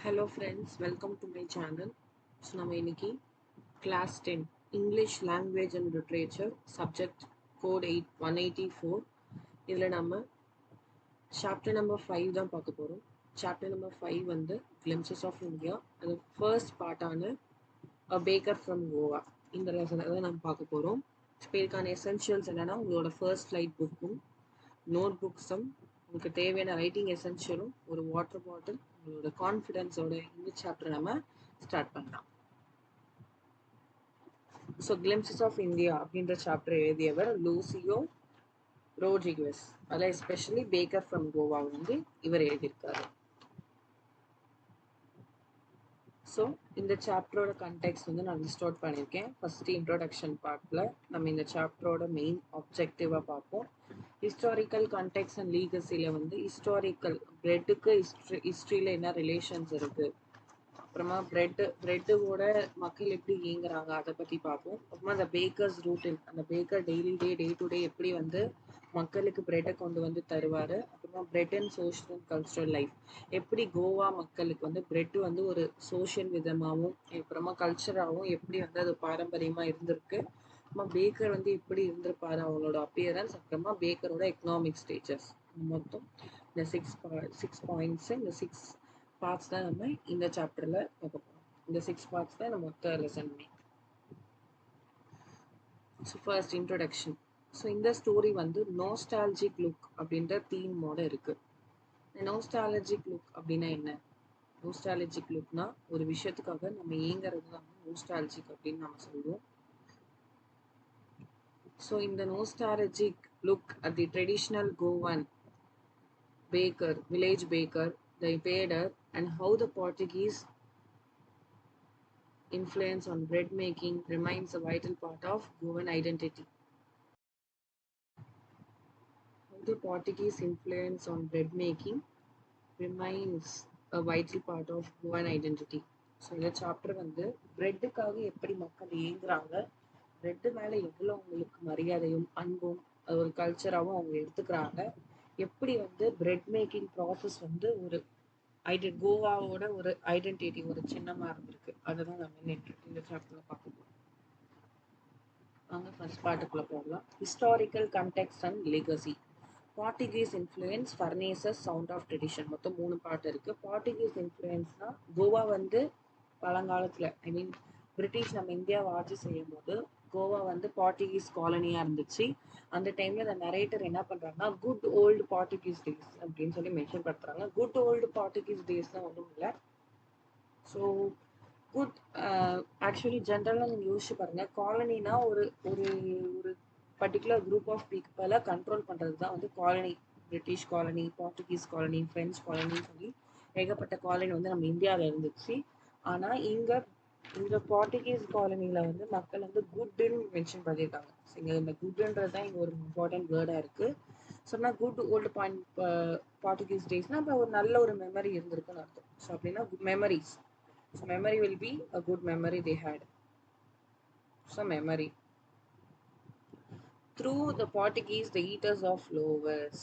Hello friends, welcome to my channel. So நம்ம இன்னைக்கு class 10 English language and literature subject code 184 இதுல நம்ம chapter number 5 தான் பார்க்க போறோம். Chapter number 5 வந்து glimpses of India. அது first part ஆன A Baker from Goa. இந்த lesson தான் நம்ம பார்க்க போறோம். இதுக்கான essentials என்னன்னா உங்களோட first flight புக்கும் நோட் புக்ஸும் உங்களுக்கு தேவையான ரைட்டிங் எசென்ஷியலும் ஒரு வாட்டர் பாட்டில் உங்களோட கான்ஃபிடென்ஸோட இந்த சாப்டர் நம்ம ஸ்டார்ட் பண்ணலாம். ஸோ கிளிம்சஸ் ஆஃப் இந்தியா அப்படின்ற சாப்டர் எழுதியவர் லூசியோ ரோட்ரிகஸ். அதில் எஸ்பெஷலி பேக்கர் ஃப்ரம் கோவா வந்து இவர் எழுதியிருக்காரு. ஸோ இந்த சாப்டரோட கண்டெக்ஸ்ட் வந்து நான் லிஸ்ட் அவுட் பண்ணியிருக்கேன். ஃபர்ஸ்ட் இன்ட்ரோடக்ஷன் பார்ட்டில் நம்ம இந்த சாப்டரோட மெயின் ஆப்ஜெக்டிவாக பார்ப்போம். ஹிஸ்டாரிக்கல் கான்டெக்ட் அண்ட் லீகசியில் வந்து ஹிஸ்டாரிக்கல் பிரெட்டுக்கு ஹிஸ்ட்ரியில் என்ன ரிலேஷன்ஸ் இருக்குது, அப்புறமா பிரெட்டோட மக்கள் எப்படி இயங்குறாங்க அதை பற்றி பார்ப்போம். அப்புறமா அந்த பேக்கர்ஸ் ரூட்டின், அந்த பேக்கர் டே டு டே எப்படி வந்து மக்களுக்கு பிரெட்டை கொண்டு வந்து தருவார். அப்புறமா bread and social and cultural life, எப்படி கோவா மக்களுக்கு வந்து பிரெட் வந்து ஒரு சோஷியல் விதமாகவும் அப்புறமா கல்ச்சராகவும் எப்படி வந்து அது பாரம்பரியமாக இருந்திருக்கு. அப்புறமா பேக்கர் வந்து எப்படி இருந்திருப்பாரு அவங்களோட அப்பியரன்ஸ், அப்புறமா பேக்கரோட எக்கனாமிக் ஸ்டேஜஸ். மொத்தம் இந்த சிக்ஸ் பாயிண்ட்ஸ், இந்த 6 பார்ட்ஸ் தான் நம்ம இந்த சாப்டர்ல பார்க்க போறோம். இந்த 6 பார்ட்ஸ் தான் நம்ம மொத்த லெசனுமே. So first introduction. ஸோ இந்த ஸ்டோரி வந்து நோஸ்டாலஜிக் லுக் அப்படின்ற தீமோட இருக்கு. நோஸ்டாலஜிக் லுக் அப்படின்னா என்ன? நோஸ்டாலஜிக் லுக்னா ஒரு விஷயத்துக்காக நம்ம ஏங்குறது தான் நோஸ்டாலஜிக் அப்படின்னு நம்ம சொல்லுவோம். ஸோ இந்த nostalgic look at the traditional Kovan baker, village baker, the pader, and how the Portuguese influence on bread making remains a vital part of Goan identity. How the Portuguese influence on bread making remains a vital part of Goan identity. So இந்த chapter வந்து பிரெட்டுக்காக எப்படி மக்கள் ஏங்குறாங்க, bread மேலே எவ்வளோ அவங்களுக்கு மரியாதையும் அன்பும் அது ஒரு கல்ச்சராகவும் அவங்க எடுத்துக்கிறாங்க, எப்படி வந்து பிரெட் மேக்கிங் ப்ராசஸ் வந்து ஒரு கோவாவோட ஒரு ஐடென்டிட்டி, ஒரு சின்னமா இருந்திருக்கு. அதுதான் நம்ம இந்த சாப்டர்ல பார்க்க போறோம். வாங்க ஃபர்ஸ்ட் பார்ட்டுக்குள்ள போகலாம். Historical context and legacy. Portuguese influence, furnaces, sound of tradition, மொத்தம் 3 பார்ட் இருக்கு. போர்ச்சுகீஸ் இன்ஃப்ளூயன்ஸ்னா கோவா வந்து பழங்காலத்துல பிரிட்டிஷ் நம்ம இந்தியாவை ஆட்சி செய்யும் போது கோவா வந்து போர்ச்சுகீஸ் காலனியா இருந்துச்சு. அந்த டைம்ல அந்த நரேட்டர் என்ன பண்றாங்கன்னா குட் ஓல்டு போர்ச்சுகீஸ் டேஸ் அப்படின்னு சொல்லி மென்ஷன் பண்றாங்க. குட் ஓல்டு போர்ச்சுகீஸ் டேஸ்னா ஒன்றும் இல்லை. ஸோ குட் ஆக்சுவலி ஜென்ரலாக நீங்கள் யோசிச்சு பாருங்க, காலனினா ஒரு ஒரு ஒரு பர்டிகுலர் குரூப் ஆஃப் பீப்புளை கண்ட்ரோல் பண்ணுறது தான் வந்து colony. British colony, Portuguese colony, French காலனின்னு சொல்லி ஏகப்பட்ட காலனி வந்து நம்ம இந்தியாவில் இருந்துச்சு. ஆனால் இங்கே இந்த போர்ச்சுகீஸ் காலனியில் வந்து மக்கள் வந்து குட்னு மென்ஷன் பண்ணியிருக்காங்க. இங்கே இந்த குட்ன்றது தான் இங்கே ஒரு இம்பார்ட்டன்ட் வேர்டாக இருக்குது. சொன்னா குட் ஓல்டு பாயிண்ட் போர்ச்சுகீஸ் டேஸ்னா அப்போ ஒரு நல்ல ஒரு மெமரி இருந்திருக்குன்னு அர்த்தம். ஸோ அப்படின்னா memories. So memory will be a good memory they had. So memory. Through the Portuguese, the eaters of loaves.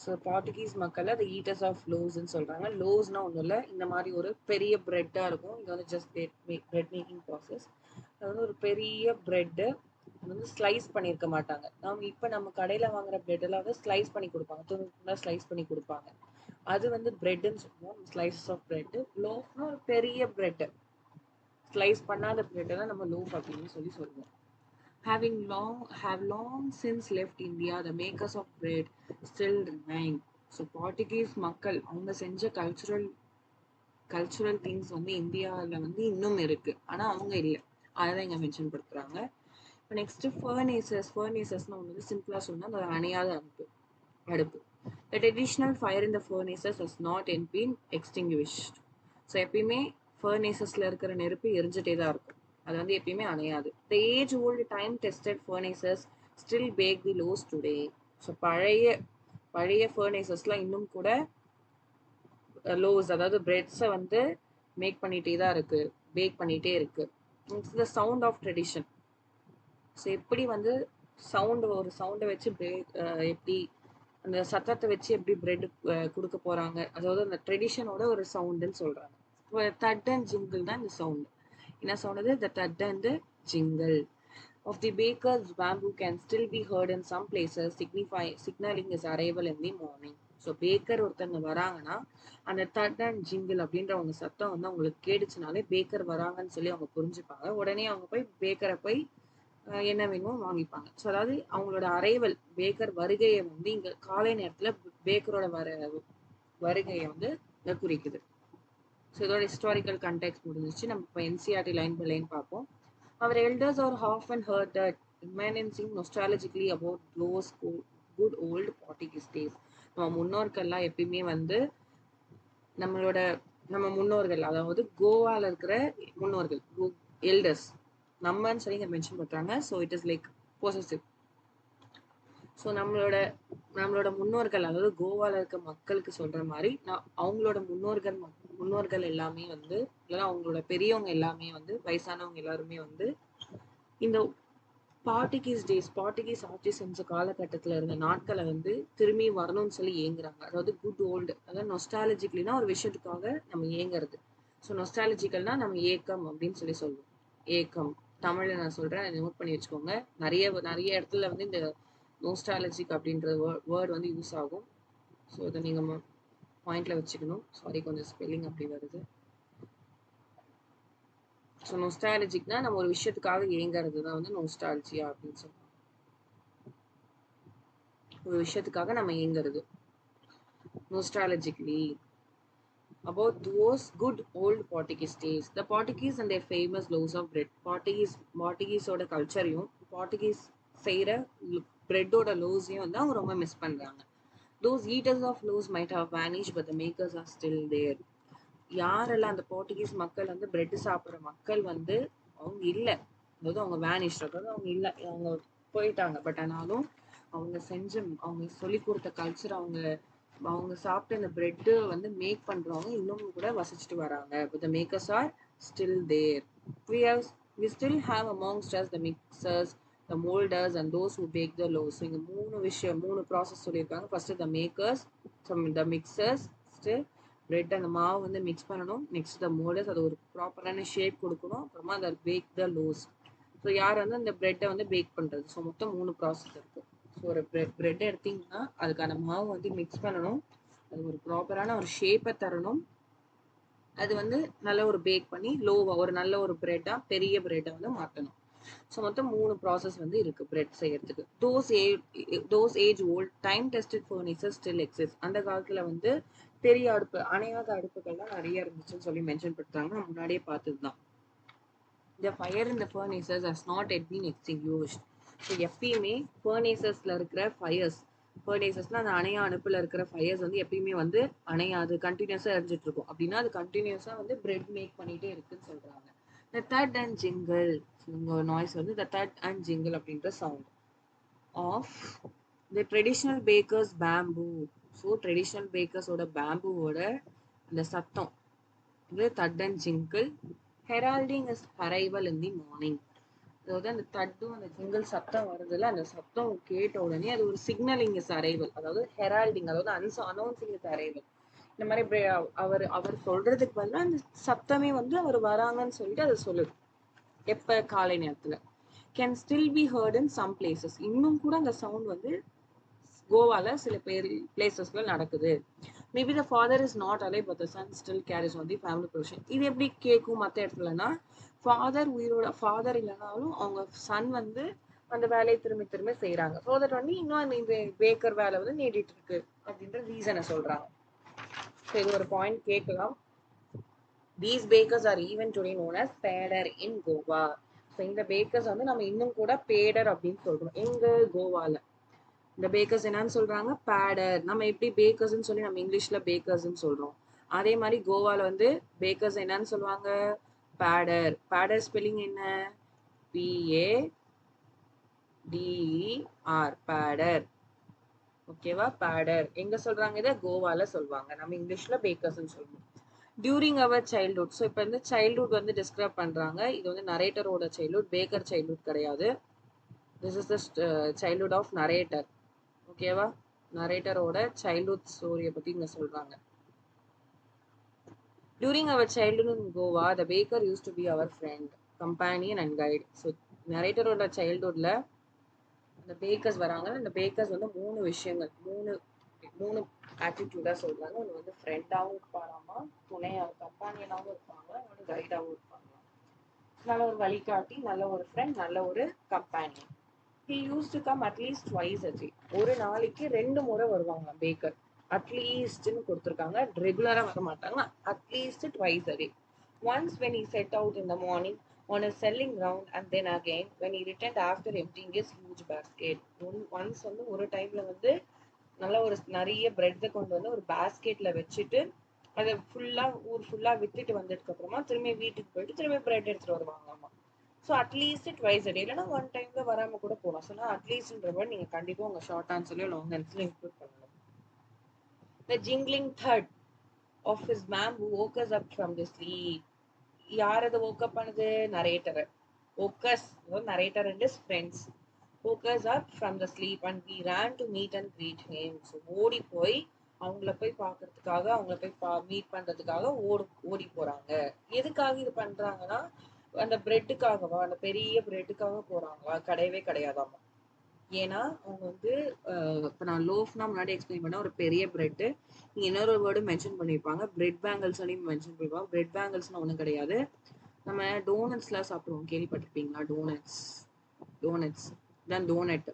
So Portuguese மக்களை the eaters of loaves சொல்றாங்க. லோவ்ஸ்னா ஒன்றும் இல்லை, இந்த மாதிரி ஒரு பெரிய பிரெட்டாக இருக்கும். இது வந்து ஜஸ்ட் பிரெட் மேக்கிங் ப்ராசஸ். அது வந்து ஒரு பெரிய பிரெட்டு வந்து ஸ்லைஸ் பண்ணியிருக்க மாட்டாங்க. நம்ம கடையில் வாங்குற பிரெட்டெல்லாம் வந்து ஸ்லைஸ் பண்ணி கொடுப்பாங்க, துணி ஸ்லைஸ் பண்ணி கொடுப்பாங்க. அது வந்து பிரெட்னு சொல்லுவோம், ஸ்லைசஸ் ஆஃப் பிரெட். லோஃப்னா ஒரு பெரிய பிரெட்டு, ஸ்லைஸ் பண்ணாத பிரெட்டெல்லாம் நம்ம லோஃப் அப்படின்னு சொல்லுவோம். Have long since left India, the makers of bread still remain. So Portuguese மக்கள் அவங்க செஞ்ச கல்ச்சுரல் திங்ஸ் வந்து இந்தியாவில் வந்து இன்னும் இருக்கு, ஆனால் அவங்க இல்லை. அதான் இங்கே மென்ஷன் படுத்துறாங்க. இப்போ நெக்ஸ்ட் ஃபர்னேசஸ்னா ஒன்று சிம்பிளாக சொன்னால் அந்த அணையாத அடுப்பு. The traditional fire in the furnaces has not yet been extinguished. So எப்பயுமே ஃபர்னேசஸ்ல இருக்கிற நெருப்பு எரிஞ்சிட்டே தான் இருக்கும், அது வந்து எப்பயுமே அணையாது. The age old time tested furnaces still bake the loaves today. So பழைய ஃபர்னேசஸ்லாம் இன்னும் கூட லோஸ், அதாவது பிரெட்ஸை வந்து மேக் பண்ணிட்டே தான் இருக்கு, பேக் பண்ணிட்டே இருக்கு. It's the sound of tradition. So எப்படி வந்து ஒரு சவுண்டை வச்சு எப்படி அந்த சத்தத்தை வச்சு எப்படி பிரெட் கொடுக்க போறாங்க, அதாவது அந்த ட்ரெடிஷனோட ஒரு சவுண்டுன்னு சொல்றாங்க. தட் அண்ட் ஜிங்கிள் தான் இந்த சவுண்ட். என்ன sound? The that and jingle of the baker's bamboo can still be heard in some places, signaling his arrival in the morning. So Baker ஒருத்தவங்க வராங்கன்னா அந்த தட் அண்ட் ஜிங்கிள் அப்படின்ற அவங்க சத்தம் வந்து அவங்களுக்கு கேடுச்சுனாலே பேக்கர் வராங்கன்னு சொல்லி அவங்க புரிஞ்சுப்பாங்க. உடனே அவங்க போய் பேக்கரை போய் என்ன வேணுமோ வாங்கிப்பாங்க. ஸோ அதாவது அவங்களோட அரைவல், பேக்கர் வருகையை வந்து இங்க காலை நேரத்துல பேக்கரோட வருகையை வந்து குறிக்குது. ஸோ இதோட ஹிஸ்டாரிக்கல் கண்டெக்ட் முடிஞ்சிச்சு. நம்ம இப்போ என்சிஆர்டி லைன் பை லைன் பார்ப்போம். Our elders are often heard that reminiscing nostalgically about those good old Portuguese days. நம்ம முன்னோர்கள்லாம் எப்பயுமே வந்து நம்ம முன்னோர்கள், அதாவது கோவால இருக்கிற முன்னோர்கள், எல்டர்ஸ் நம்மன்னு சொல்லி இங்க மென்ஷன் பண்றாங்க. So it is like possessive. So நம்மளோட முன்னோர்கள், அதாவது கோவால இருக்க மக்களுக்கு சொல்ற மாதிரி அவங்களோட முன்னோர்கள் எல்லாமே வந்து, இல்லைன்னா அவங்களோட பெரியவங்க எல்லாமே வந்து, வயசானவங்க எல்லாருமே வந்து இந்த பார்ட்டிகீஸ் ஆட்சி செஞ்ச காலகட்டத்துல இருந்த நாட்களை வந்து திரும்பி வரணும்னு சொல்லி ஏங்குறாங்க. அதாவது குட் ஓல்டு, அதாவது நொஸ்டாலஜிக்கலினா ஒரு விஷயத்துக்காக நம்ம ஏங்குறது. ஸோ நொஸ்டாலஜிக்கல்னா நம்ம ஏக்கம் அப்படின்னு சொல்லி சொல்லுவோம். ஏக்கம் தமிழ்ல நான் சொல்றேன், நோட் பண்ணி வச்சுக்கோங்க. நிறைய இடத்துல வந்து இந்த நோஸ்டாலஜிக் அப்படின்ற வேர்ட் வந்து யூஸ் ஆகும். ஸோ இதை நீங்க பாயிண்ட்ல வச்சுக்கணும். சாரி, கொஞ்சம் ஸ்பெல்லிங் அப்படி வருது. ஸோ நோஸ்டாலஜிக்னா நம்ம ஒரு விஷயத்துக்காக ஏங்குறது தான் வந்து நோஸ்டாலஜியா அப்படின்னு சொல்லுவோம். ஒரு விஷயத்துக்காக நம்ம ஏங்குறது நோஸ்டாலஜிக்கலி. About those good old Portuguese days, the Portuguese and their famous loaves of bread. Portuguese-ஓட கல்ச்சரையும் Portuguese செய்யற பிரெட்டோட லோஸையும் வந்து அவங்க ரொம்ப மிஸ் பண்றாங்க. Those eaters of loaves might have vanished, but the makers are still there. யாரெல்லாம் அந்த போர்ச்சுகீஸ் மக்கள் வந்து பிரெட் சாப்பிட்ற மக்கள் வந்து அவங்க இல்லை, அதாவது அவங்க வேனிஷ், அதாவது அவங்க இல்லை, அவங்க போயிட்டாங்க. பட் ஆனாலும் அவங்க சொல்லி கொடுத்த கல்ச்சர், அவங்க சாப்பிட்ட இந்த பிரெட்டு வந்து மேக் பண்றவங்க இன்னும் கூட வசிச்சுட்டு வராங்க. But the makers are still there. We still have amongst us the mixers, the molders and those who bake the loaves. இங்க மூணு ப்ராசஸ் சொல்லியிருக்காங்க. First the makers, the mixers, bread அந்த மாவு வந்து மிக்ஸ் பண்ணணும். நெக்ஸ்ட் த மோல்டர்ஸ், அது ஒரு ப்ராப்பரான ஷேப் கொடுக்கணும். அப்புறமா அதை பேக் த லோஸ். ஸோ யார் வந்து அந்த பிரெட்டை வந்து பேக் பண்றது. ஸோ மொத்தம் 3 ப்ராசஸ் இருக்கு. ஸோ ஒரு பிரெட் எடுத்தீங்கன்னா அதுக்கான மாவு வந்து மிக்ஸ் பண்ணணும், அது ஒரு ப்ராப்பரான ஒரு ஷேப்பை தரணும், அது வந்து நல்ல ஒரு பேக் பண்ணி ஒரு நல்ல ஒரு பிரெட்டா, பெரிய பிரெட்டை வந்து மாற்றணும். ஸோ மொத்தம் 3 ப்ராசஸ் வந்து இருக்கு பிரெட் செய்யறதுக்கு. Those age volt time tested furnitures still exist. அந்த காலத்துல வந்து பெரிய அடுப்பு, அணையாத அடுப்புகள்லாம் நிறைய இருந்துச்சுன்னு சொல்லி மென்ஷன் பண்றாங்க. நான் முன்னாடியே பார்த்ததுதான். The fire in the furnaces has not yet been extinguished. So எப்பயுமே ஃபர்னேசஸ்ல இருக்கிற ஃபர்னேசஸ்னா அந்த அணையா அடுப்புல இருக்கிற ஃபயர்ஸ் வந்து எப்பயுமே வந்து அணையாது, கண்டினியூஸா எரிஞ்சிட்டு இருக்கும். அப்படின்னா அது கண்டினியூஸா வந்து பிரெட் மேக் பண்ணிட்டே இருக்குன்னு சொல்றாங்க. The thud and jingle, noise வந்து the thud and jingle அப்படின்ற sound of the traditional bakers bamboo. ஸோ ட்ரெடிஷ்னல் பேக்கர்ஸோட பேம்பூவோட அந்த சத்தம் இது thud and jingle. Heralding his arrival in the morning. அதாவது அந்த தட்டும் அந்த ஜிங்கிள் சத்தம் வருதுல்ல, அந்த சத்தம் கேட்ட உடனே அது ஒரு சிக்னலிங் இஸ் அரைவல், அதாவது ஹெரால்டிங், அதாவது அனௌன்சிங் இஸ் அரைவல். இந்த மாதிரி அவர் சொல்றதுக்கு பதிலா அந்த சத்தமே வந்து அவர் வராங்கன்னு சொல்லிட்டு அதை சொல்லுது. எப்ப? காலை நேரத்துல. Can still be heard in some places. இன்னும் கூட அந்த சவுண்ட் வந்து கோவால சில பிளேசஸ்ல நடக்குது. Maybe the father is not alive but the son still carries on the family profession. இது எப்படி கேட்கும் மற்ற இடத்துலனா, ஃபாதர் இல்லைனாலும் அவங்க சன் வந்து அந்த வேலையை திரும்ப செய்யறாங்க. ஸோ தட் வந்து இன்னும் இந்த பேக்கர் வேலை வந்து நீடிட்டு இருக்கு அப்படின்ற ரீசனை சொல்றாங்க. ஸோ இது ஒரு பாயிண்ட் கேட்கலாம். These bakers are even today known as பேடர் in Goa. So இந்த பேக்கர்ஸ் வந்து நம்ம இன்னும் கூட பேடர் அப்படின்னு சொல்றோம் எங்க கோவால. இந்த பேக்கர்ஸ் என்னன்னு சொல்றாங்க? பேடர். நம்ம எப்படி பேக்கர்ஸ்ன்னு சொல்லி நம்ம இங்கிலீஷ்ல பேக்கர்ஸ்ன்னு சொல்றோம், அதே மாதிரி கோவால வந்து பேக்கர்ஸ் என்னன்னு சொல்லுவாங்க? பேடர். பேடர் ஸ்பெல்லிங் என்ன? PADER, பேடர். ஓகேவா? பேடர் எங்க சொல்றாங்க? இதை கோவால சொல்லுவாங்க, நம்ம இங்கிலீஷ்ல பேக்கர்ஸ்ன்னு சொல்லுவோம். டியூரிங் அவர் சைல்ட்ஹுட். ஸோ இப்போ வந்து சைல்ட்ஹுட் வந்து டிஸ்கிரைப் பண்றாங்க. இது வந்து நரேட்டரோட சைல்ட்ஹுட், பேக்கர் சைல்ட்ஹுட் கிடையாது. This is the childhood of narrator. ஓகேவா? நரேட்டரோட சைல்ட்ஹுட் ஸ்டோரியை பத்தி இங்க சொல்றாங்க. During our childhood in Goa, the baker used to be our friend, companion and guide. So நரேட்டரோட சைல்ட்ஹுட்ல அந்த பேக்கர்ஸ் வராங்க. அந்த பேக்கர்ஸ் வந்து மூணு விஷயங்கள், மூணு மூணு ஆட்டிடியூடா சொல்றாங்க. ஒன்று வந்து ஃப்ரெண்டாகவும் இருப்பாராமா, துணையாக கம்பானியனாகவும் இருப்பாங்க, இன்னொன்று கைடாகவும் இருப்பாங்க. நல்ல ஒரு வழிகாட்டி, நல்ல ஒரு ஃப்ரெண்ட், நல்ல ஒரு companion. He used to come at least twice a day. ஒரு நாளைக்கு 2 முறை வருவாங்க பேக்கர். அட்லீஸ்ட்னு கொடுத்துருக்காங்க, ரெகுலரா வர மாட்டாங்க. At least twice a day. Once when he set out in the morning on a selling round, and then again when he returned after emptying his huge basket. Once வந்து ஒரு டைம்ல வந்து நல்ல ஒரு நிறைய பிரெட்டை கொண்டு வந்து ஒரு பாஸ்கெட்ல வச்சுட்டு அதை ஃபுல்லா ஊர் ஃபுல்லா வித்துட்டு வந்ததுக்கு அப்புறமா திரும்பி வீட்டுக்கு போயிட்டு திரும்பி பிரெட் எடுத்துட்டு வருவாங்களாமா. ஸோ அட்லீஸ்ட் ட்வைஸ் டே, இல்லைன்னா ஒன் டைம்ல வராம கூட போகலாம். ஸோ அட்லீஸ்ட்ன்றவங்க நீங்க கண்டிப்பா உங்க ஷார்ட் ஆன்சர்லயோ லாங் ஆன்சர்லயோ இன்க்ளூட் பண்ணலாம். The jingling thud of his bamboo woke us up from the sleep. யார் அதை woke up பண்ணுது? Narrator. woke us, narrator and his friends woke us up from the sleep and we ran to meet and greet him. So ஓடி போய் அவங்கள போய் பார்க்கறதுக்காக, அவங்கள போய் மீட் பண்றதுக்காக ஓடி போறாங்க. எதுக்காக இது பண்றாங்கன்னா, அந்த பிரெட்டுக்காகவா, அந்த பெரிய பிரெட்டுக்காக போறாங்களா? கிடையவே கிடையாதாமா. ஏன்னா அவங்க வந்து இப்போ நான் லோஃப்னா முன்னாடி எக்ஸ்பிளைன் பண்ண ஒரு பெரிய பிரெட்டு, நீங்க இன்னொரு வேர்டு மென்ஷன் பண்ணியிருப்பாங்க, பிரெட் பேங்கிள்ஸ் மென்ஷன் பண்ணிருப்பாங்க. பிரெட் பேங்கிள்ஸ்னா ஒன்றும் கிடையாது. நம்ம டோனட்ஸ்லாம் சாப்பிடுவோம், கேள்விப்பட்டிருப்பீங்களா? டோனட்ஸ் தான் டோனட்.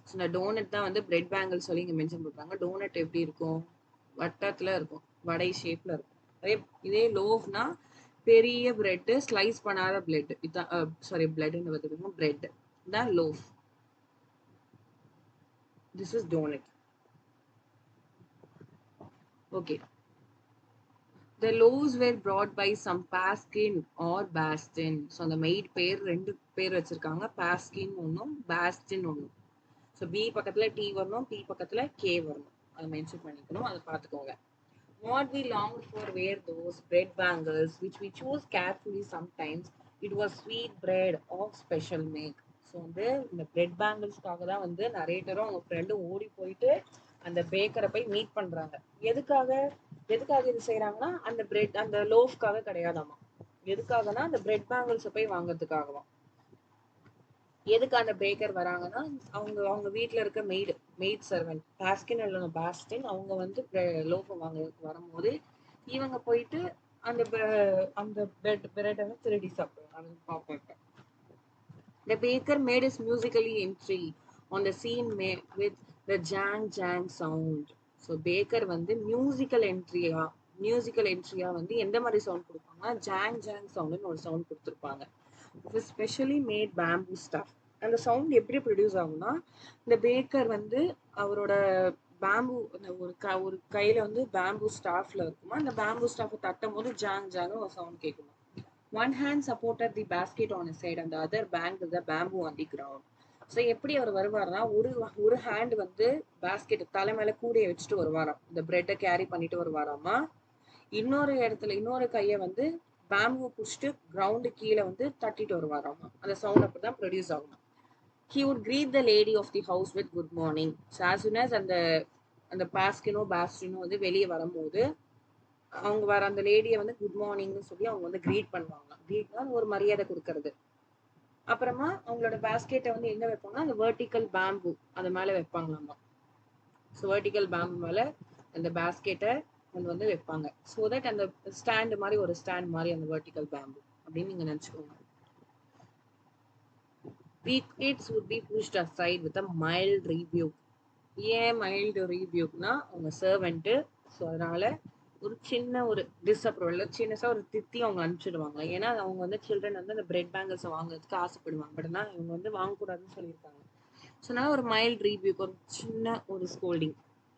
ஸோ இந்த டோனட் தான் வந்து பிரெட் பேங்கிள் சொல்லி இங்கே மென்ஷன் பண்ணுறாங்க. டோனட் எப்படி இருக்கும்? வட்டத்தில் இருக்கும், வடை ஷேப்ல இருக்கும். இதே லோஃப்னா பெரிய பிரெட்டு, ஸ்லைஸ் பண்ணாத பிரெட். இதுதான் பிரெட்னு பார்த்துக்கோங்க, பிரெட் தான் loaf. This is donut. Okay. The loaves were brought by some Paskin or Bastin. So அந்த மெய்ட் பேர் 2 பேர் வச்சிருக்காங்க. Paskin ஒன்றும், Bastin ஒன்றும். ஸோ பி பக்கத்துல டி வரணும், பி பக்கத்துல கே வரணும். அதை மென்ஷன் பண்ணிக்கணும், அதை பார்த்துக்கோங்க. What we longed for were those bread bangles which we chose carefully sometimes. It was sweet bread of special make. So வந்து இந்த பிரெட் பேங்கிள்ஸ்க்காக தான் வந்து நரேட்டரும் அவங்க ஃப்ரெண்டும் ஓடி போயிட்டு அந்த பேக்கரை போய் மீட் பண்றாங்க. எதுக்காக இது செய்யறாங்கன்னா, அந்த பிரெட் அந்த லோஃப்காக கிடையாதாமா. எதுக்காகனா அந்த பிரெட் பேங்கிள்ஸை போய் வாங்குறதுக்காகவா. எதுக்கு அந்த பேக்கர் வராங்கன்னா, அவங்க வீட்டுல இருக்க மெய்ட் சர்வெண்ட் பாஸ்கின் இல்லைங்க பாஸ்டின், அவங்க வந்து லோஃபை வாங்குறதுக்கு வரும்போது இவங்க போயிட்டு அந்த பிரெட்டை திருடி சாப்பிடுவாங்க. பார்ப்பாங்க. The baker made his musically entry on the scene with the jang jang sound. So baker வந்து மியூசிக்கல் என்ட்ரியா வந்து எந்த மாதிரி சவுண்ட் கொடுப்பாங்கன்னா, ஜாங் ஜாங் சவுண்ட்னு ஒரு சவுண்ட் கொடுத்துருப்பாங்க. Specially mat bamboo stuff. அந்த சவுண்ட் எப்படி ப்ரொடியூஸ் ஆகும்னா, இந்த பேக்கர் வந்து அவரோட பேம்பூ ஒரு கையில வந்து பேம்பூ ஸ்டாஃப்ல இருக்குமா, அந்த பேம்பூ ஸ்டாஃபை தட்டும் போது ஜாங் ஜாங் ஒரு சவுண்ட் கேட்குமா. One hand supported the basket on his side and the other banged the bamboo on the ground. So எப்படி அவர் வருவார்னா, ஒரு ஹேண்ட் வந்து பேஸ்கெட் தலை மேல கூடைய வச்சுட்டு வருவாராம், இந்த பிரெட்டை கேரி பண்ணிட்டு வருவாராமா. இன்னொரு கையை வந்து பேம்பு புடிச்சிட்டு கிரவுண்டு கீழே வந்து தட்டிட்டு வருவாராமா. அந்த சவுண்ட் அப்படிதான் ப்ரொடியூஸ் ஆகும். He would greet the lady of the house with good morning. So as soon as அந்த பாஸ்டினோ வந்து வெளியே வரும்போது அவங்க வர அந்த லேடியை வந்து குட் மார்னிங்னு சொல்லி அவங்க வந்து கிரீட் பண்ணுவாங்க. கிரீட்னா ஒரு மரியாதை கொடுக்கறது. அப்புறமா அவங்களோட பாஸ்கெட்டை வந்து எங்க வைப்பாங்கன்னா, அந்த வெர்டிக்கல் பேம்பு அது மேல வைப்பாங்களாமா. ஸோ வெர்டிக்கல் பேம்பு மேல அந்த பாஸ்கெட்டை வந்து வைப்பாங்க. ஸோ தட் அந்த ஸ்டாண்ட் மாதிரி அந்த வெர்டிக்கல் பேம்பு அப்படின்னு நீங்க நினைச்சுக்கோங்க. Baskets would be pushed aside with a mild rebuke. ஏன் மைல்டு ரிவ்யூக்னா, அவங்க சர்வெண்ட்டு, ஸோ அதனால ஒரு சின்ன ஒரு டிஸ்அப்ரூவல், சின்னஸா ஒரு திட்டி அவங்க அனுப்பிச்சிடுவாங்க. ஏன்னா அவங்க வந்து சில்ட்ரன் வந்து அந்த பிரெட் பேங்கிள்ஸை வாங்குறதுக்கு ஆசைப்படுவாங்க. பட் ஆனால் இவங்க வந்து வாங்கக்கூடாதுன்னு சொல்லியிருக்காங்க. ஸோ அதனால ஒரு மைல்டு ரிவ்யூக், ஒரு சின்ன ஒரு ஸ்கோல்டிங்,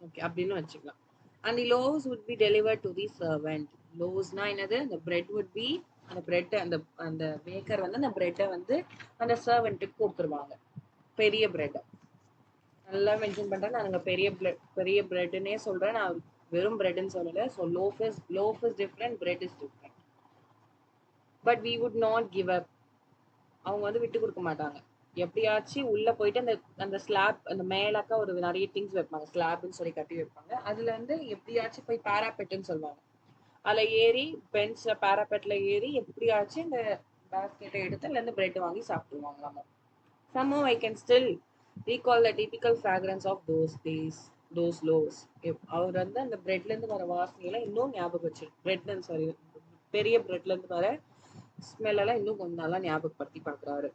ஓகே அப்படின்னு வச்சுக்கலாம். And the loaves would be delivered to the servant. லோவ்ஸ்னா என்னது? அந்த பிரெட் வுட் பி, அந்த பிரெட்டை அந்த பேக்கர் வந்து அந்த பிரெட்டை வந்து அந்த சர்வெண்ட்டுக்கு கொடுத்துருவாங்க. பெரிய பிரெட்டை நல்லா மென்ஷன் பண்றேன். நான் பெரிய பிரெட்னே சொல்றேன், நான் வெறும் பிரெட்னு சொல்லல. So loaf is different, bread is different. But we would not give up. அவங்க வந்து விட்டு கொடுக்க மாட்டாங்க. எப்படியாச்சும் உள்ள போயிட்டு அந்த அந்த ஸ்லாப் அந்த மேலக்கா ஒரு நிறைய திங்ஸ் வைப்பாங்க, ஸ்லாப்னு சொல்லி கட்டி வைப்பாங்க. அதுல இருந்து எப்படியாச்சும் போய் பாராபெட்டுன்னு சொல்லுவாங்க, அதுல ஏறி பெஞ்ச்ல பாராபெட்ல ஏறி எப்படியாச்சும் இந்த பேஸ்கெட்டை எடுத்து அதுல இருந்து பிரெட் வாங்கி சாப்பிடுவாங்களாமா. Somehow I can still recall the typical fragrance of those days, those loaves. அவர் வந்து அந்த பிரெட்ல இருந்து வர வாசனையெல்லாம் இன்னும் ஞாபகம் வச்சு, பிரெட்ல சாரி பெரிய பிரெட்ல இருந்து வர ஸ்மெல் எல்லாம் இன்னும் கொஞ்சம் நல்லா ஞாபகப்படுத்தி பாக்குறாரு.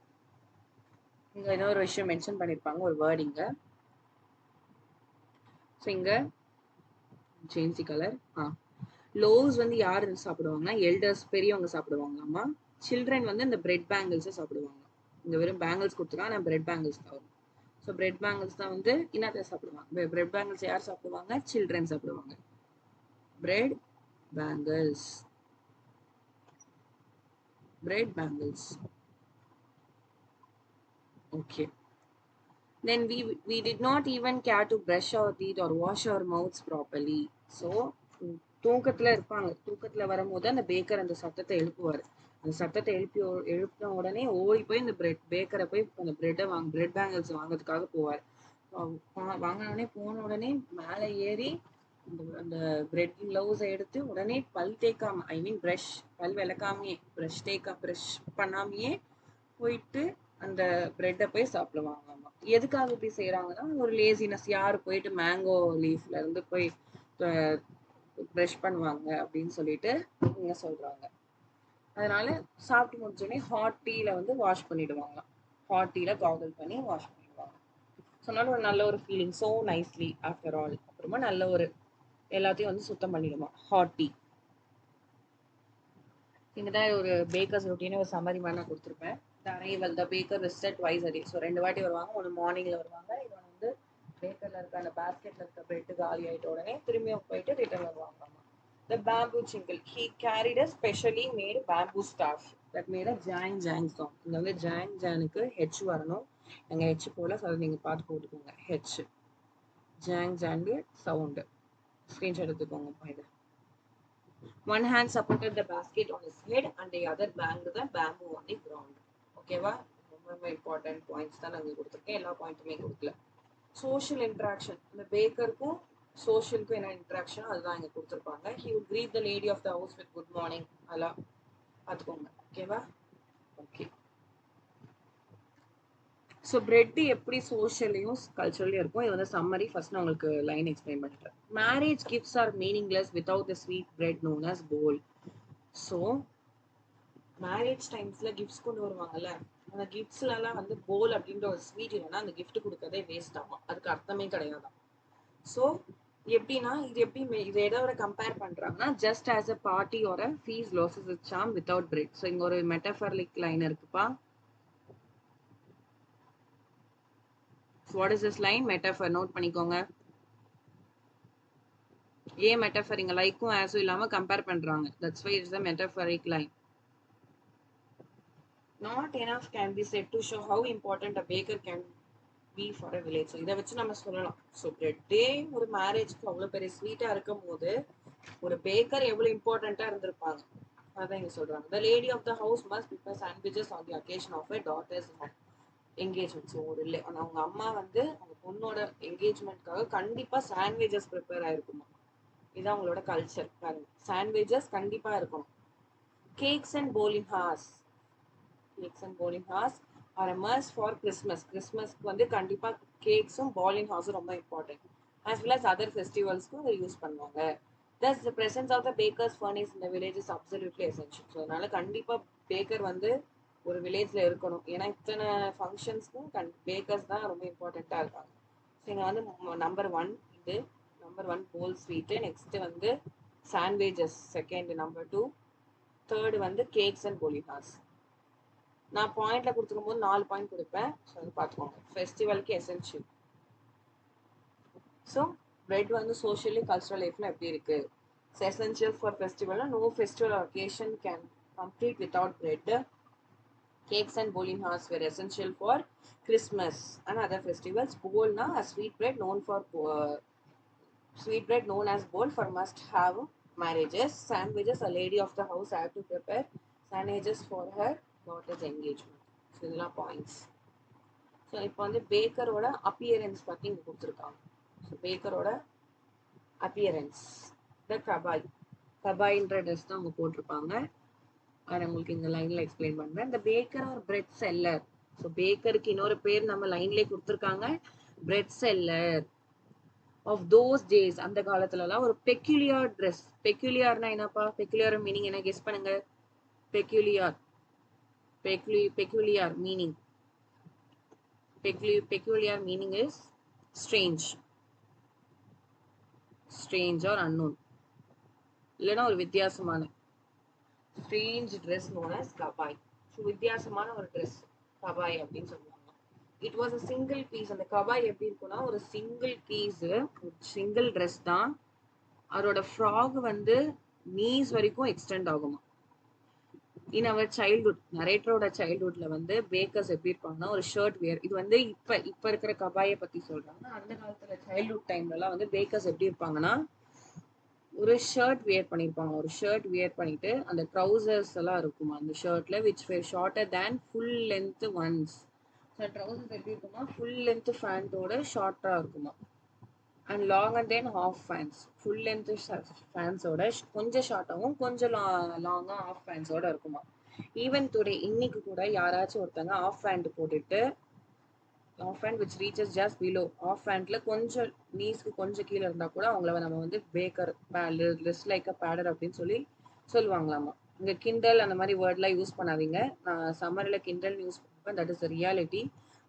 இங்க இன்னொரு விஷயம் மென்ஷன் பண்ணிருப்பாங்க, ஒரு வேர்டிங்க. ஸோ இங்க சேஞ்ச் தி கலர். லோவ்ஸ் வந்து யார் சாப்பிடுவாங்கன்னா எல்டர்ஸ், பெரியவங்க சாப்பிடுவாங்களாமா. சில்ட்ரன் வந்து இந்த பிரெட் பேங்கிள்ஸை சாப்பிடுவாங்க. இங்க வெறும் பேங்கிள்ஸ் கொடுத்துருக்காங்க, ஆனால் பிரெட் பேங்கிள்ஸ் தான் வரும். ஸோ பிரெட் பேங்கிள்ஸ் தான் வந்து இன்னத்தை சாப்பிடுவாங்க. பிரெட் பேங்கிள்ஸ் யார் சாப்பிடுவாங்க? சில்ட்ரன் சாப்பிடுவாங்க. Bread bangles, bread bangles. Okay. Then we did not even care to brush our teeth or wash our mouths properly. So தூக்கத்துல இருப்பாங்க. தூக்கத்துல வரும்போது அந்த பேக்கர் அந்த சத்தத்தை எழுப்புவாரு. அந்த சத்தத்தை எழுப்பின உடனே ஓடி போய் இந்த பேக்கரை போய் அந்த பிரெட் பேங்கிள்ஸ் வாங்குறதுக்காக போவார். வாங்கினோடனே போன உடனே மேலே ஏறி அந்த பிரெட் கிளவுஸை எடுத்து உடனே பல் தேய்க்காம, ஐ மீன் ப்ரஷ், பல் விளக்காமையே, ப்ரஷ் பண்ணாமையே போயிட்டு அந்த பிரெட்டை போய் சாப்பிடுவாங்க. எதுக்காக இப்படி செய்யறாங்கன்னா, ஒரு லேசினஸ், யாரு போயிட்டு மேங்கோ லீஃப்ல இருந்து போய் ப்ரஷ் பண்ணுவாங்க அப்படின்னு சொல்லிட்டு இங்க சொல்றாங்க. அதனால சாப்பிட்டு முடிச்சோடனே ஹாட் டீல வந்து வாஷ் பண்ணிடுவாங்க. ஹாட் டீல காகல் பண்ணி வாஷ் பண்ணிடுவாங்க. சொன்னாலும் ஒரு நல்ல ஒரு feeling, so nicely after all. அப்புறமா நல்ல ஒரு எல்லாத்தையும் வந்து சுத்தம் பண்ணிடுமா ஹாட் டீ. இங்கதான் ஒரு பேக்கர்ஸ் ரொட்டீனே ஒரு சம்மரி மாதிரி நான் கொடுத்துருப்பேன். Arrival the Baker visit twice a day. So 2 வாட்டி வருவாங்க. ஒன்று மார்னிங்ல வருவாங்க, இன்னொன்று வந்து பேக்கர்ல இருக்க அந்த பேஸ்கெட்ல இருக்க பிரெட் காலி ஆயிட்ட உடனே திரும்பியும் போயிட்டு ரிட்டர்ன் வருவாங்க. The bamboo jingle. He carried a specially made bamboo staff that made a jang jang sound. இங்க வந்து ஜாங் ஜானுக்கு ஹெச் வரணும். எங்க ஹெச் போல, ஸோ நீங்க பார்த்து போட்டுக்கோங்க. ஹெச் ஜாங் ஜாங்கு சவுண்டு ஸ்கிரீன்ஷாட் எடுத்துக்கோங்க. இது one hand supported the basket on his head and the other banged the bamboo on the ground. ஓகேவா? ரொம்ப இம்பார்ட்டன்ட் பாயிண்ட்ஸ் தான் நாங்கள் கொடுத்துருக்கேன், எல்லா பாயிண்ட்டுமே கொடுக்கல. சோஷியல் இன்ட்ராக்ஷன், இந்த பேக்கருக்கும் சோஷியலுக்கும் என்ன இன்ட்ராக்ஷன் அதுதான் இங்கே கொடுத்துருப்பாங்க. He would greet the lady of the house with good morning. அதெல்லாம் பார்த்துக்கோங்க. ஓகேவா? ஓகே. ஸோ பிரெட் எப்படி சோஷியலையும் கல்ச்சரலையும் இருக்கும், இது வந்து சம்மரி. ஃபர்ஸ்ட் நான் உங்களுக்கு லைன் எக்ஸ்பிளைன் பண்ணிட்டேன். Marriage gifts are meaningless without the sweet bread known as போல். ஸோ மேரேஜ் டைம்ஸ்ல கிஃப்ட்ஸ் கொண்டு வருவாங்கல்ல, அந்த கிஃப்ட்ஸ்லாம் வந்து போல் அப்படின்ற ஒரு ஸ்வீட் இல்லைன்னா அந்த கிஃப்ட் கொடுக்கறதே வேஸ்ட் ஆகும், அதுக்கு அர்த்தமே கிடையாதான். ஸோ எப்படின்னா இது எப்படி இது எதோட கம்பேர் பண்றாங்கன்னா, just as a party or a feast loses its charm without bread. So இங்க ஒரு மெட்டஃபரிக் லைன் இருக்குப்பா. What is this line? Metaphor. Note பண்ணிக்கோங்க. ஏன் மெட்டஃபர்? இங்க லைக்கும் ஆஸும் இல்லாம கம்பேர் பண்றாங்க. That's why it's a metaphoric line. Not enough can be said to show how important a baker can be for a village. So இதை வச்சு நம்ம சொல்லலாம். ஸோ பிரெட்டே ஒரு மேரேஜ்க்கு அவ்வளோ பெரிய ஸ்வீட்டாக இருக்கும் போது ஒரு பேக்கர் எவ்வளோ இம்பார்ட்டண்ட்டாக இருந்திருப்பாங்க, அதான் இங்கே சொல்கிறாங்க. The lady of the house must prepare sandwiches on the occasion of a daughter's engagement. So ஒரு அவங்க அம்மா வந்து அவங்க பொண்ணோட என்கேஜ்மெண்ட்காக கண்டிப்பாக சாண்ட்விச்சஸ் ப்ரிப்பேர் ஆயிருக்குமா. இதுதான் அவங்களோட கல்ச்சர். பாருங்க, சாண்ட்விச்சஸ் கண்டிப்பாக இருக்கணும். Cakes and bowling house. Cakes and bowling house are a must for Christmas. கிறிஸ்மஸ்க்கு வந்து கண்டிப்பா கேக்ஸும் bowling ஹவுஸும் ரொம்ப important. as well as other festivals-க்கும் அதை யூஸ் பண்ணுவாங்க. thus the presence of the bakers furnace in the village is absolutely essential. So அதனால கண்டிப்பா Baker வந்து ஒரு வில்லேஜ்ல இருக்கணும். ஏன்னா இத்தனை ஃபங்க்ஷன்ஸ்க்கும் பேக்கர்ஸ் தான் ரொம்ப இம்பார்ட்டண்ட்டாக இருக்காங்க. ஸோ இங்கே வந்து நம்பர் 1 இது, நம்பர் 1 போல் ஸ்வீட்டு, நெக்ஸ்ட் வந்து சாண்ட்விச்சஸ் செகண்ட், நம்பர் 2, தேர்டு வந்து கேக்ஸ் அண்ட் bowling house. நான் பாயிண்ட்ல கொடுத்துக்கும் போது 4 பாயிண்ட் கொடுப்பேன். ஸோ அது பார்த்துக்கோங்க. ஃபெஸ்டிவலுக்கு எசென்ஷியல். ஸோ பிரெட் வந்து சோஷியலி கல்ச்சரல் லைஃப்ல எப்படி இருக்கு? எசென்ஷியல் ஃபார் ஃபெஸ்டிவல்னா no festival occasion can complete without bread. Cakes and bowling house were essential for Christmas and other festivals. Bolna a sweet bread known as bowl for must have marriages. Sandwiches, a lady of the house had to prepare sandwiches for her daughter's engagement. So இதெல்லாம் points. So இப்போ வந்து பேக்கரோட appearance பற்றி இங்கே கொடுத்துருக்காங்க. So பேக்கரோட appearance த கபாய்ன்ற dress தான் அவங்க போட்டிருப்பாங்க. அதை உங்களுக்கு இந்த லைன்ல எக்ஸ்பிளைன் பண்றேன். இந்த பேக்கர் ஒரு பிரெட் செல்லர். ஸோ பேக்கருக்கு இன்னொரு பேர் நம்ம லைன்லேயே கொடுத்துருக்காங்க, bread seller of those days. அந்த காலத்துலலாம் ஒரு பெக்யூலியர் ட்ரெஸ். பெக்யூலியர்னா என்னப்பா? பெக்யூலியர் மீனிங் என்ன கெஸ் பண்ணுங்க? Peculiar peculiar meaning. Peculiar meaning is strange or unknown. இல்லைன்னா ஒரு வித்தியாசமான strange dress known as kabai. So வித்தியாசமான ஒரு ட்ரெஸ் கபாய் அப்படின்னு சொல்லுவாங்க. It was a single piece. அந்த கபாய் எப்படி இருக்கும்னா ஒரு சிங்கிள் பீஸ், சிங்கிள் ட்ரெஸ் தான். அதோட ஃப்ராக் வந்து நீஸ் வரைக்கும் எக்ஸ்டெண்ட் ஆகுமா. இன் அவர் சைல்ட்ஹுட், நரேட்டரோட சைல்ட்ஹுட்ல வந்து பேக்கர்ஸ் எப்படி இருப்பாங்கன்னா ஒரு ஷர்ட் வியர். இது வந்து இப்ப இருக்கிற கபாயை பத்தி சொல்றாங்க. அந்த காலத்துல சைல்ட்ஹுட் டைம்ல எல்லாம் வந்து பேக்கர்ஸ் எப்படி இருப்பாங்கன்னா ஒரு ஷர்ட் வியர் பண்ணிருப்பாங்க. ஒரு ஷர்ட் வியர் பண்ணிட்டு அந்த ட்ரௌசர்ஸ் எல்லாம் இருக்குமா அந்த ஷர்ட்ல, which were shorter than full length ones. So trousers எப்படி இருக்குமா ஃபுல் லென்த் ஃபேண்டோட ஷார்ட்டா இருக்குமா. And longer than half pants. Full length ஃபேன்ஸோட கொஞ்சம் ஷார்ட்டாகவும் கொஞ்சம் லாங்காக ஹாஃப் ஃபேன்ஸோட இருக்குமா. ஈவன் டுடே, இன்னைக்கு கூட யாராச்சும் ஒருத்தங்க ஆஃப் ஃபேண்ட் போட்டுட்டு, half pant which reaches just below, half ஃபேண்ட்ல கொஞ்சம் நீஸ்க்கு கொஞ்சம் கீழே இருந்தால் கூட அவங்கள நம்ம வந்து பேக்கர் ட்ரெஸ் லைக் அ பேடர் அப்படின்னு சொல்லி சொல்லுவாங்களாமா. இங்கே கிண்டல் அந்த மாதிரி வேர்ட்லாம் யூஸ் பண்ணாதீங்க. நான் சம்மரில் கிண்டல் யூஸ் பண்ணுவேன், தட் இஸ் ரியாலிட்டி.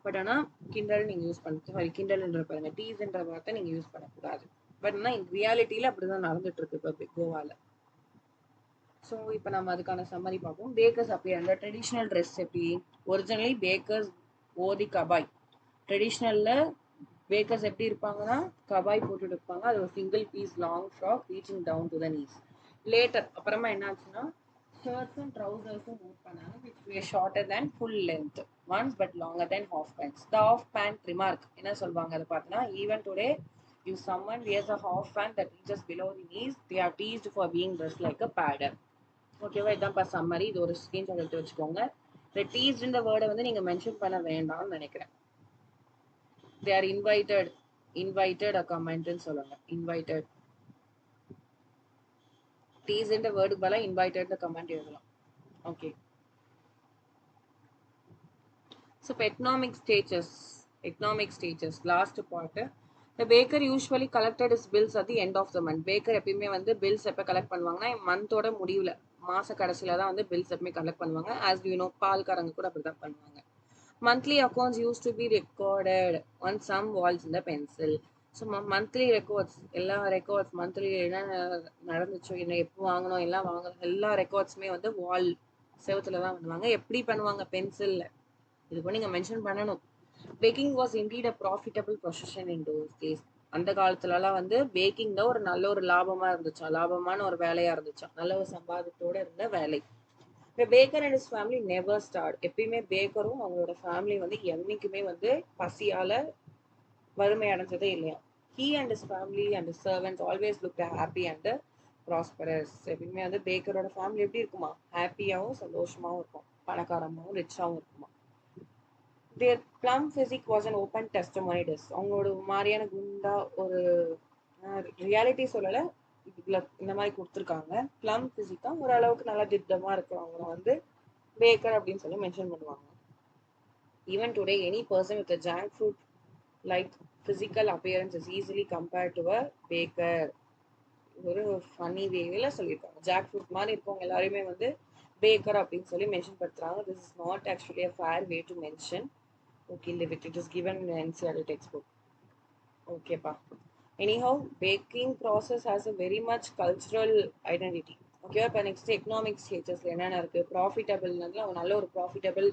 பட் ஆனால் கிண்டல் நீங்கள் யூஸ் பண்ண சாரி கிண்டல்ன்ற பாருங்க டீஸ்ன்ற வார்த்தை நீங்கள் யூஸ் பண்ணக்கூடாது. பட் ஆனால் ரியாலிட்டியில் அப்படி தான் நடந்துட்டு இருக்கு இப்போ கோவாவில். ஸோ இப்போ நம்ம அதுக்கான சம்மரி பார்ப்போம். பேக்கர்ஸ் அப்பியர் ட்ரெடிஷ்னல் ட்ரெஸ் எப்படி? ஒரிஜினலி பேக்கர்ஸ் ஓதி கபாய். ட்ரெடிஷ்னலில் பேக்கர்ஸ் எப்படி இருப்பாங்கன்னா கபாய் போட்டுட்டு இருப்பாங்க. அது ஒரு single piece long frock reaching down to the knees. Later அப்புறமா என்ன ஆச்சுன்னா ஷர்ட்ஸும் ட்ரௌசர்ஸும் மூவ் பண்ணாங்க, which were shorter than full length ones but longer than half pants. The half pant remark என்ன சொல்லுவாங்க அதை பார்த்தீங்கன்னா, even today if someone wears a half pant that reaches below the knees, they are teased for being dressed like a padded. ஓகேவா? இதான்ப்பா summary. இது ஒரு screenshot எடுத்து வச்சுக்கோங்க. இந்த டீஸ்ட்ன்ற வேர்டை வந்து நீங்க மென்ஷன் பண்ண வேண்டாம்னு நினைக்கிறேன். they are invited a comment சொல்லுங்க. invited டீஸ்ட்ன்ற வேர்டுக்கு பதிலா invited the comment எழுதலாம். ஓகே. ஸோ இப்போ economic stages last part. The baker usually collected his bills at the end of the month. Baker எப்பயுமே வந்து பில்ஸ் எப்போ கலெக்ட் பண்ணுவாங்கன்னா மந்தோட முடிவில், மாச கடைசியில தான் வந்து பில்ஸ் எப்பவுமே கலெக்ட் பண்ணுவாங்க. ஆஸ் யூ நோ, பால்காரங்க கூட அப்படிதான் பண்ணுவாங்க. Monthly accounts used to be recorded on some walls இந்த பென்சில். ஸோ மந்த்லி ரெக்கார்ட்ஸ், எல்லா ரெக்கார்ட்ஸ் மந்த்லி என்ன நடந்துச்சோ, என்ன எப்போ வாங்கணும், எல்லாம் வாங்கணும், எல்லா ரெக்கார்ட்ஸுமே வந்து வால் செவத்துல தான் பண்ணுவாங்க. எப்படி பண்ணுவாங்க? பென்சில்ல. இது கூட நீங்க மென்ஷன் பண்ணணும். Baking was indeed a profitable profession in those days. அந்த காலத்துலலாம் வந்து பேக்கிங் தான் ஒரு நல்ல ஒரு லாபமா இருந்துச்சா, லாபமான ஒரு வேலையா இருந்துச்சா, நல்ல ஒரு சம்பாதத்தோட இருந்த வேலை. Baker and his family never start. எப்பயுமே பேக்கரும் அவங்களோட ஃபேமிலி வந்து என்னைக்குமே வந்து பசியால வறுமை அடைஞ்சதே இல்லையா. He and his family and his servants always look happy and prosperous. எப்பயுமே வந்து பேக்கரோட ஃபேமிலி எப்படி இருக்குமா, ஹாப்பியாகவும் சந்தோஷமாகவும் இருக்கும், பணக்காரமாகவும் ரிச்சாகவும் இருக்குமா. Their plum physique was an open testimony dish. அவங்களோட மாதிரியான குண்டா ஒரு ரியாலிட்டி சொல்லலை, இதுல இந்த மாதிரி கொடுத்துருக்காங்க. பிளம் பிசிக்கா ஓரளவுக்கு நல்லா திட்டமா இருக்கிறவங்க வந்து பேக்கர் அப்படின்னு சொல்லி மென்ஷன் பண்ணுவாங்க. Even today any person with junk fruit like physical appearance is easily compared to a Baker. ஒரு ஃபன்னி வேல சொல்லியிருக்காங்க. ஜாக் ஃப்ரூட் மாதிரி இருக்கவங்க எல்லாருமே வந்து பேக்கர் அப்படின்னு சொல்லி மென்ஷன் படுத்துறாங்க. This is not actually a fair way to mention. Okay, leave it. It is given in NCERT textbook. Okay, pa. Anyhow, baking process has a very much cultural identity. Okay, pa. Next economic stages என்னென்ன இருக்கு? Profitable, நல்ல ஒரு profitable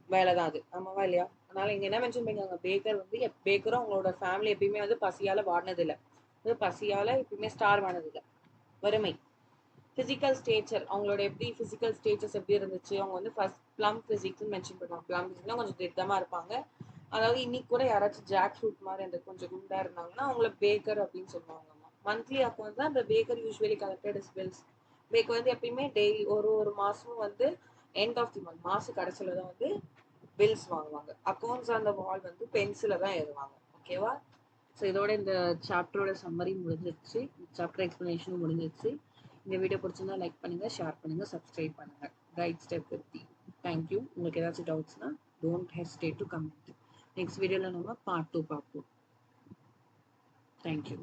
வேலை தான் அது. ஆமாவா இல்லையா? அதனால இங்க என்ன மென்ஷன் பண்ணிருக்காங்க, பேக்கர் வந்து பேக்கரும் அவங்களோட ஃபேமிலி எப்பயுமே வந்து பசியால வாடினது இல்லை, பசியால எப்பயுமே ஸ்டார் ஆனது இல்லை, வறுமை. ஃபிசிக்கல் ஸ்டேச்சர், அவங்களோட எப்படி ஃபிசிக்கல் ஸ்டேச்சர்ஸ் எப்படி இருந்துச்சு, அவங்க வந்து ஃபர்ஸ்ட் பிளம் ஃபிசிக்ஸ்னு மென்ஷன் பண்ணுவாங்க. பிளம் ஃபிசிக்னா கொஞ்சம் திட்டமாக இருப்பாங்க. அதாவது இன்னைக்கு கூட யாராச்சும் ஜாக் ஃப்ரூட் மாதிரி அந்த கொஞ்சம் குண்டா இருந்தாங்கன்னா அவங்கள பேக்கர் அப்படின்னு சொல்லுவாங்கம்மா. மந்த்லி அக்கௌண்ட் தான் இந்த baker usually collected his bills. Baker வந்து எப்பயுமே டெய்லி ஒரு மாசமும் வந்து எண்ட் ஆஃப் தி மந்த் மாச கடைசியில தான் வந்து பில்ஸ் வாங்குவாங்க. அக்கௌண்ட்ஸ் ஆன் த வால் வந்து பென்சில தான் எழுதுவாங்க. ஓகேவா? ஸோ இதோட இந்த சாப்டரோட சம்மரி முடிஞ்சிருச்சு. சாப்டர் எக்ஸ்பிளனேஷனும் முடிஞ்சிருச்சு. இந்த வீடியோ பிடிச்சிருந்தா லைக் பண்ணுங்க, ஷேர் பண்ணுங்க, சப்ஸ்கிரைப் பண்ணுங்க. Right step 50. தேங்க்யூ. உங்களுக்கு ஏதாச்சும் டவுட்ஸ்னா don't hesitate to comment. Next வீடியோவில் நம்ம பார்ட் 2 பார்ப்போம். தேங்க்யூ.